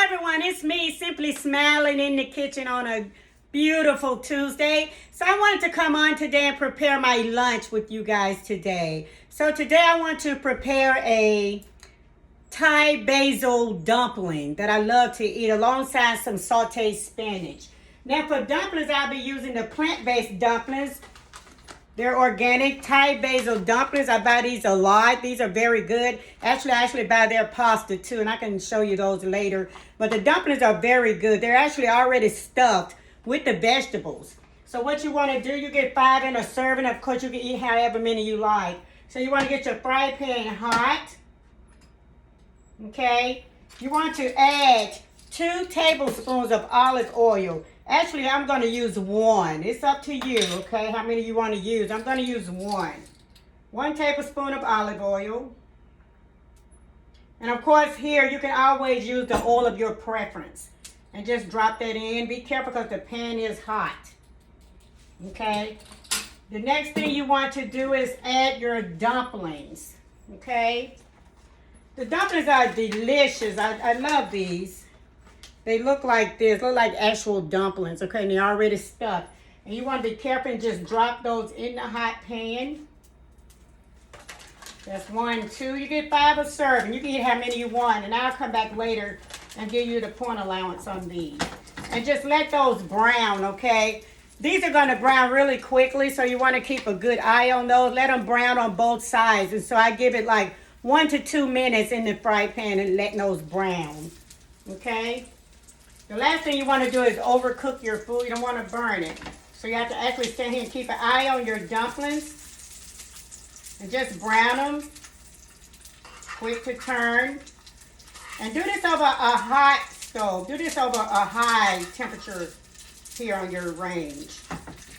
Hello everyone, it's me simply smiling in the kitchen on a beautiful Tuesday. So I wanted to come on today and prepare my lunch with you guys today. So today I want to prepare a Thai basil dumpling that I love to eat alongside some sauteed spinach. Now for dumplings, I'll be using the plant-based dumplings. They're organic Thai basil dumplings. I buy these a lot. These are very good. Actually, I actually buy their pasta too, and I can show you those later. But the dumplings are very good. They're actually already stuffed with the vegetables. So what you want to do, you get 5 in a serving. Of course, you can eat however many you like. So you want to get your fry pan hot. Okay. You want to add 2 tablespoons of olive oil. Actually, I'm going to use 1. It's up to you, okay, how many you want to use. I'm going to use 1. 1 tablespoon of olive oil. And of course, here, you can always use the oil of your preference. And just drop that in. Be careful because the pan is hot. Okay. The next thing you want to do is add your dumplings. Okay. The dumplings are delicious. I love these. They look like this, look like actual dumplings, okay, and they're already stuffed. And you want to be careful and just drop those in the hot pan. That's 1, 2. You get 5 a serving. You can eat how many you want, and I'll come back later and give you the point allowance on these. And just let those brown, okay? These are going to brown really quickly, so you want to keep a good eye on those. Let them brown on both sides. And so I give it like 1 to 2 minutes in the fry pan and let those brown, okay? The last thing you want to do is overcook your food. You don't want to burn it. So you have to actually stand here and keep an eye on your dumplings. And just brown them. Quick to turn. And do this over a hot stove. Do this over a high temperature here on your range.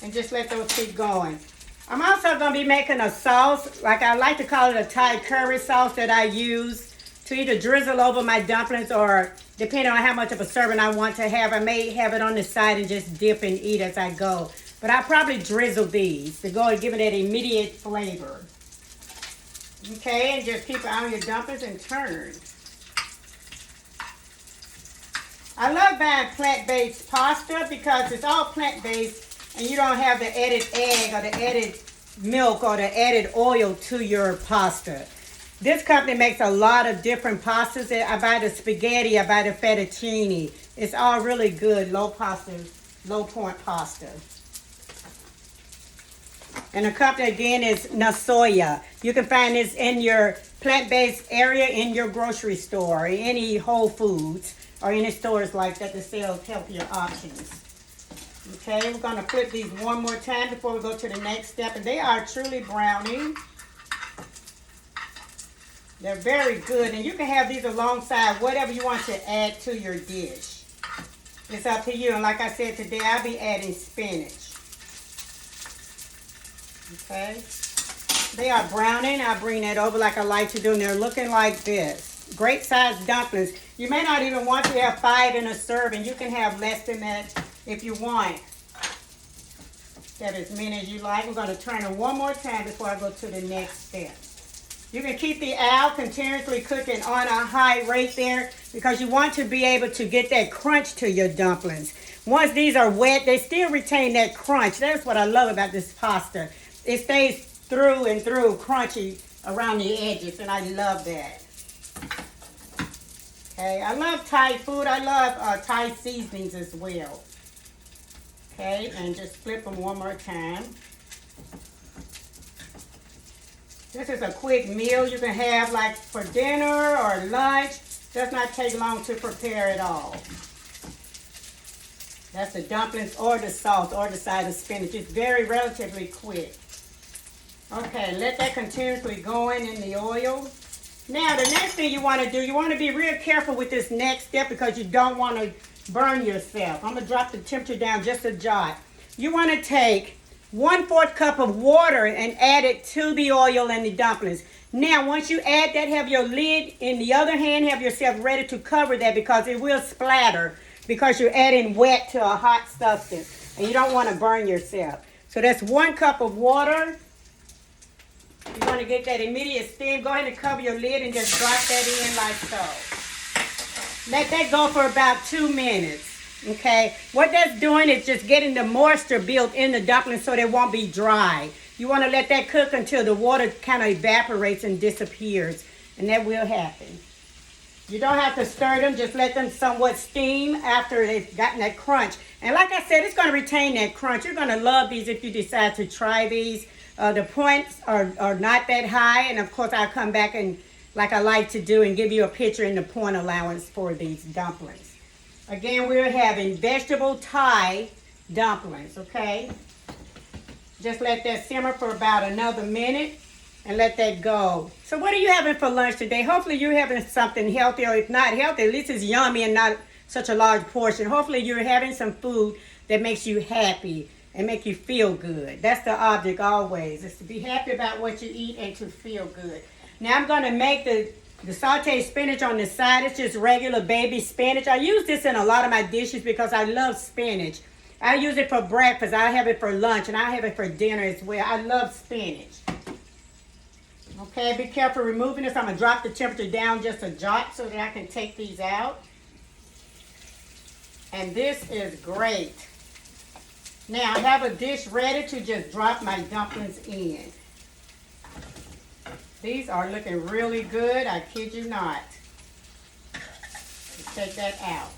And just let those keep going. I'm also going to be making a sauce. Like I like to call it a Thai curry sauce that I use to either drizzle over my dumplings or depending on how much of a serving I want to have. I may have it on the side and just dip and eat as I go. But I'll probably drizzle these to go and give it that immediate flavor. Okay, and just keep it on your dumplings and turn. I love buying plant-based pasta because it's all plant-based and you don't have the added egg or the added milk or the added oil to your pasta. This company makes a lot of different pastas. I buy the spaghetti, I buy the fettuccine. It's all really good, low point pasta. And the company again is Nasoya. You can find this in your plant-based area in your grocery store, or any Whole Foods, or any stores like that sell healthier options. Okay, we're gonna flip these one more time before we go to the next step. And they are truly browning. They're very good, and you can have these alongside whatever you want to add to your dish. It's up to you, and like I said today, I'll be adding spinach. Okay. They are browning. I'll bring that over like I like to do, and they're looking like this. Great sized dumplings. You may not even want to have 5 in a serving. You can have less than that if you want. Have as many as you like. We're going to turn them one more time before I go to the next step. You can keep the oil continuously cooking on a high rate there because you want to be able to get that crunch to your dumplings. Once these are wet, they still retain that crunch. That's what I love about this pasta. It stays through and through crunchy around the edges, and I love that. Okay, I love Thai food. I love Thai seasonings as well. Okay, and just flip them one more time. This is a quick meal you can have like for dinner or lunch. Does not take long to prepare at all. That's the dumplings or the sauce or the side of spinach. It's very relatively quick. Okay, let that continuously go in the oil. Now the next thing you want to do, you want to be real careful with this next step because you don't want to burn yourself. I'm going to drop the temperature down just a jot. You want to take 1/4 cup of water and add it to the oil and the dumplings. Now, once you add that, have your lid in the other hand, have yourself ready to cover that because it will splatter because you're adding wet to a hot substance and you don't want to burn yourself. So that's 1 cup of water. You want to get that immediate steam. Go ahead and cover your lid and just drop that in like so. Let that go for about 2 minutes. Okay, what that's doing is just getting the moisture built in the dumplings so they won't be dry. You want to let that cook until the water kind of evaporates and disappears, and that will happen. You don't have to stir them, just let them somewhat steam after they've gotten that crunch. And like I said, it's going to retain that crunch. You're going to love these if you decide to try these. The points are not that high, and of course I'll come back and, like I like to do, and give you a picture in the point allowance for these dumplings. Again, we're having vegetable Thai dumplings, okay? Just let that simmer for about another minute and let that go. So what are you having for lunch today? Hopefully you're having something healthy, or if not healthy, at least it's yummy and not such a large portion. Hopefully you're having some food that makes you happy and make you feel good. That's the object always, is to be happy about what you eat and to feel good. Now I'm going to make the sauteed spinach on the side. It's just regular baby spinach. I use this in a lot of my dishes because I love spinach. I use it for breakfast. I have it for lunch, and I have it for dinner as well. I love spinach. Okay, be careful removing this. I'm going to drop the temperature down just a jot so that I can take these out. And this is great. Now I have a dish ready to just drop my dumplings in. These are looking really good, I kid you not. Let's take that out.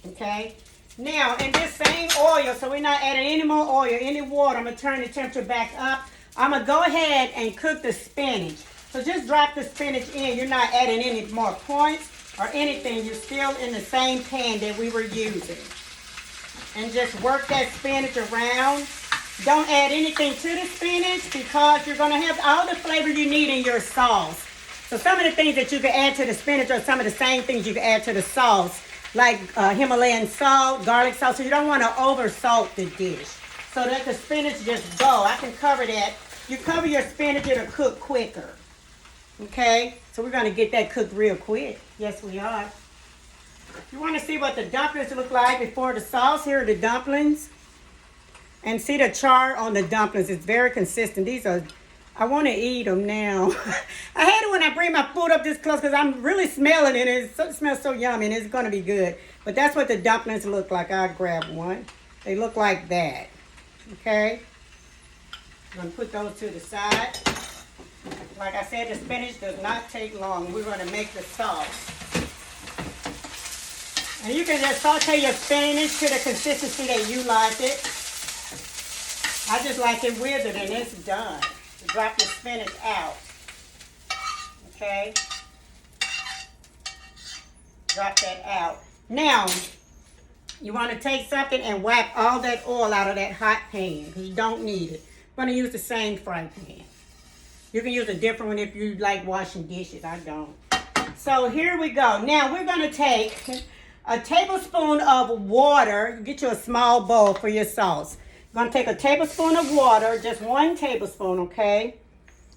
Okay, now in this same oil, so we're not adding any more oil, any water, I'm going to turn the temperature back up. I'm going to go ahead and cook the spinach. So just drop the spinach in. You're not adding any more points or anything. You're still in the same pan that we were using. And just work that spinach around. Don't add anything to the spinach because you're going to have all the flavor you need in your sauce. So some of the things that you can add to the spinach are some of the same things you can add to the sauce, like Himalayan salt, garlic salt. So you don't want to over salt the dish. So let the spinach just go. I can cover that. You cover your spinach, it'll cook quicker. Okay, so we're going to get that cooked real quick. Yes, we are. You want to see what the dumplings look like before the sauce? Here are the dumplings. And see the char on the dumplings. It's very consistent. These are, I want to eat them now. I hate it when I bring my food up this close because I'm really smelling it. It smells so yummy and it's going to be good. But that's what the dumplings look like. I'll grab one. They look like that. Okay. I'm going to put those to the side. Like I said, the spinach does not take long. We're going to make the sauce. And you can just saute your spinach to the consistency that you like it. I just like it withered and it's done. You drop your spinach out. Okay? Drop that out. Now, you want to take something and wipe all that oil out of that hot pan because you don't need it. I'm going to use the same fry pan. You can use a different one if you like washing dishes. I don't. So here we go. Now we're going to take a tablespoon of water. Get you a small bowl for your sauce. You're going to take a tablespoon of water, just 1 tablespoon, okay?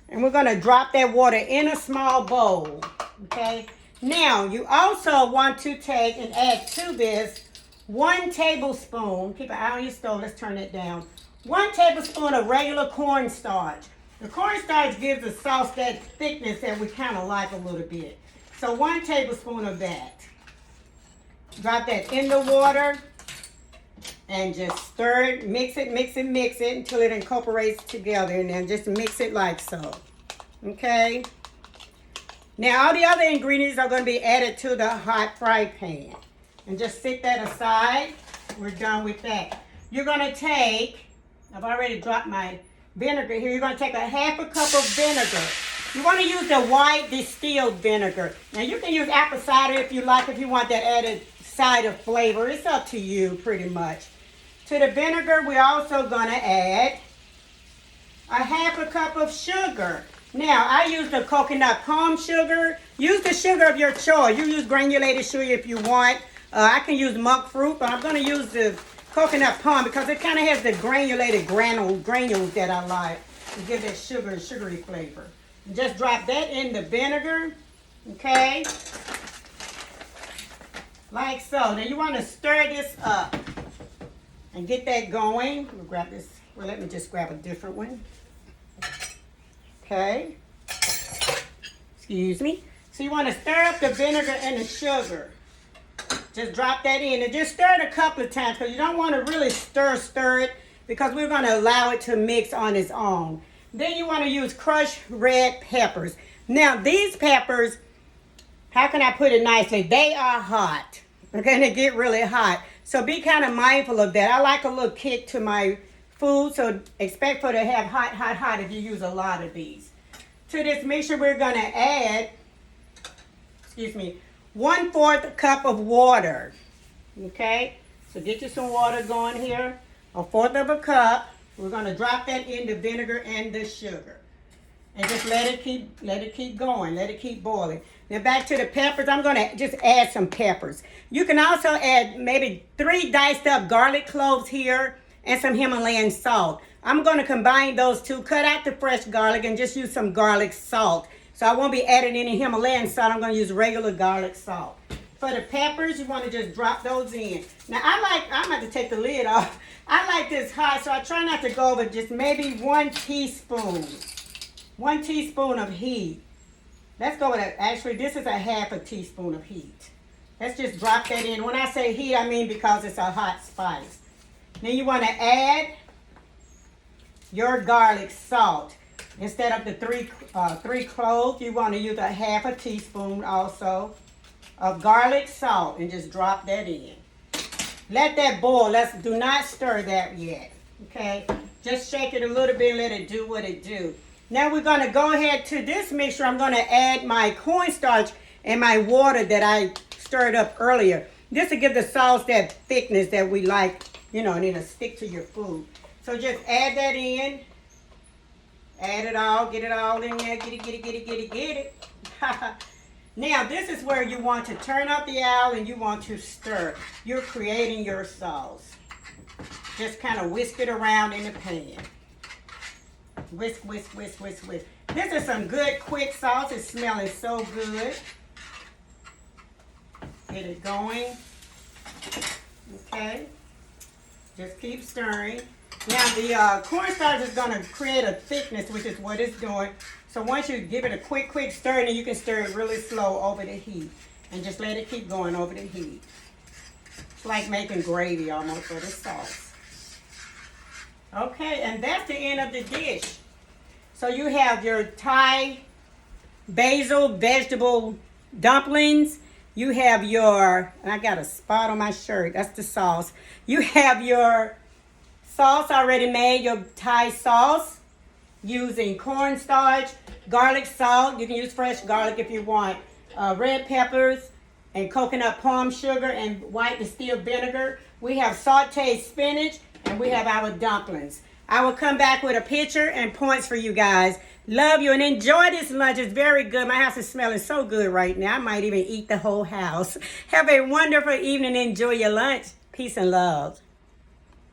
And we're going to drop that water in a small bowl, okay? Now, you also want to take and add to this 1 tablespoon. Keep an eye on your stove. Let's turn it down. 1 tablespoon of regular cornstarch. The cornstarch gives the sauce that thickness that we kind of like a little bit. So 1 tablespoon of that. Drop that in the water. And just stir it, mix it until it incorporates together. And then just mix it like so. Okay? Now all the other ingredients are going to be added to the hot fry pan. And just sit that aside. We're done with that. You're going to take, I've already dropped my vinegar here. You're going to take a 1/2 cup of vinegar. You want to use the white distilled vinegar. Now you can use apple cider if you like, if you want that added cider flavor. It's up to you pretty much. To the vinegar, we're also going to add a 1/2 cup of sugar. Now, I use the coconut palm sugar. Use the sugar of your choice. You use granulated sugar if you want. I can use monk fruit, but I'm going to use the coconut palm because it kind of has the granulated granules that I like to give that sugar and sugary flavor. And just drop that in the vinegar, okay? Like so. Now, you want to stir this up. And get that going. We'll grab this. Well, let me just grab a different one. Okay. Excuse me. So you want to stir up the vinegar and the sugar. Just drop that in and just stir it a couple of times because you don't want to really stir it because we're going to allow it to mix on its own. Then you want to use crushed red peppers. Now these peppers, how can I put it nicely? They are hot. They're going to get really hot. So be kind of mindful of that. I like a little kick to my food, so expect for it to have hot if you use a lot of these. To this mixture, we're going to add, 1/4 cup of water. Okay? So get you some water going here. 1/4 cup. We're going to drop that in the vinegar and the sugar. And just let it keep going. Let it keep boiling. Now back to the peppers. I'm going to just add some peppers. You can also add maybe 3 diced up garlic cloves here and some Himalayan salt. I'm going to combine those two. Cut out the fresh garlic and just use some garlic salt. So I won't be adding any Himalayan salt. I'm going to use regular garlic salt. For the peppers, you want to just drop those in. Now I'm going to take the lid off. I like this hot, so I try not to go over just maybe 1 teaspoon. 1 teaspoon of heat. Let's go with it. Actually, this is a 1/2 teaspoon of heat. Let's just drop that in. When I say heat, I mean because it's a hot spice. Then you want to add your garlic salt. Instead of the three cloves, you want to use a 1/2 teaspoon also of garlic salt and just drop that in. Let that boil. Do not stir that yet. Okay? Just shake it a little bit and let it do what it do. Now we're going to go ahead to this mixture. I'm going to add my cornstarch and my water that I stirred up earlier. This will give the sauce that thickness that we like, and it'll stick to your food. So just add that in. Add it all. Get it all in there. Get it. Now this is where you want to turn up the oil and you want to stir. You're creating your sauce. Just kind of whisk it around in the pan. Whisk. This is some good quick sauce. It's smelling so good. Get it going. Okay. Just keep stirring. Now the cornstarch is going to create a thickness, which is what it's doing. So once you give it a quick stir, then you can stir it really slow over the heat. And just let it keep going over the heat. It's like making gravy almost for the sauce. Okay, and that's the end of the dish. So you have your Thai basil vegetable dumplings. You have your, and I got a spot on my shirt, that's the sauce. You have your sauce already made, your Thai sauce, using cornstarch, garlic salt. You can use fresh garlic if you want. Red peppers and coconut palm sugar and white distilled vinegar. We have sauteed spinach. And we have our dumplings. I will come back with a picture and points for you guys. Love you and enjoy this lunch. It's very good. My house is smelling so good right now. I might even eat the whole house. Have a wonderful evening. Enjoy your lunch. Peace and love.